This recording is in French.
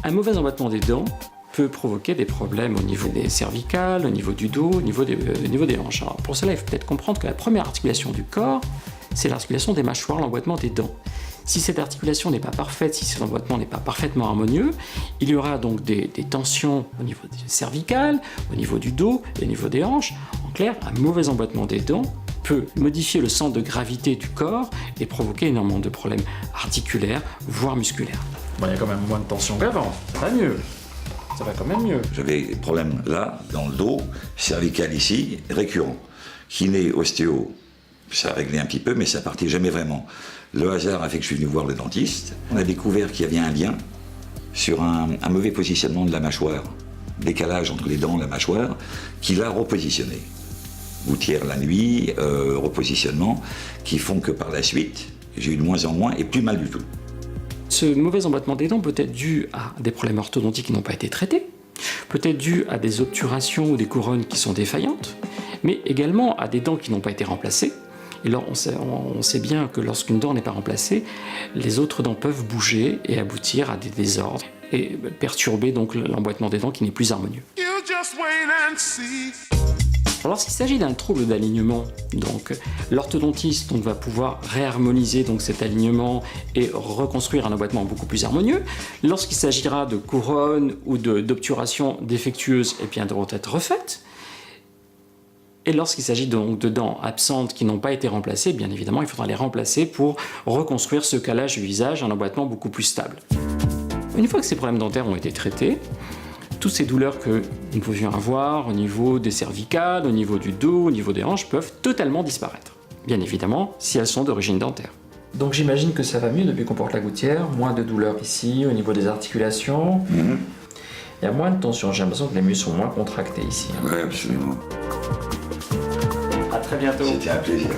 Un mauvais emboîtement des dents peut provoquer des problèmes au niveau des cervicales, au niveau du dos, au niveau des hanches. Alors pour cela, il faut peut-être comprendre que la première articulation du corps, c'est l'articulation des mâchoires, l'emboîtement des dents. Si cette articulation n'est pas parfaite, si cet emboîtement n'est pas parfaitement harmonieux, il y aura donc des tensions au niveau des cervicales, au niveau du dos et au niveau des hanches. En clair, un mauvais emboîtement des dents peut modifier le centre de gravité du corps et provoquer énormément de problèmes articulaires, voire musculaires. Bon, il y a quand même moins de tension qu'avant, ça va mieux. Ça va quand même mieux. J'avais des problèmes là, dans le dos, cervical ici, récurrent. Kiné, ostéo, ça a réglé un petit peu, mais ça partait jamais vraiment. Le hasard a fait que je suis venu voir le dentiste. On a découvert qu'il y avait un lien sur un mauvais positionnement de la mâchoire, décalage entre les dents et la mâchoire, qui l'a repositionné. Gouttière la nuit, repositionnement, qui font que par la suite, j'ai eu de moins en moins et plus mal du tout. Ce mauvais emboîtement des dents peut être dû à des problèmes orthodontiques qui n'ont pas été traités, peut être dû à des obturations ou des couronnes qui sont défaillantes, mais également à des dents qui n'ont pas été remplacées. Et là, on sait bien que lorsqu'une dent n'est pas remplacée, les autres dents peuvent bouger et aboutir à des désordres et perturber donc l'emboîtement des dents qui n'est plus harmonieux. Lorsqu'il s'agit d'un trouble d'alignement, donc l'orthodontiste va pouvoir réharmoniser donc cet alignement et reconstruire un emboîtement beaucoup plus harmonieux. Lorsqu'il s'agira de couronnes ou d'obturations défectueuses, eh bien, elles devront être refaites. Et lorsqu'il s'agit donc de dents absentes qui n'ont pas été remplacées, bien évidemment, il faudra les remplacer pour reconstruire ce calage du visage, un emboîtement beaucoup plus stable. Une fois que ces problèmes dentaires ont été traités, toutes ces douleurs que nous pouvions avoir au niveau des cervicales, au niveau du dos, au niveau des hanches peuvent totalement disparaître. Bien évidemment, si elles sont d'origine dentaire. Donc j'imagine que ça va mieux depuis qu'on porte la gouttière, moins de douleurs ici, au niveau des articulations. Il y a moins de tension, j'ai l'impression que les muscles sont moins contractés ici. Oui, absolument. À très bientôt. C'était un plaisir.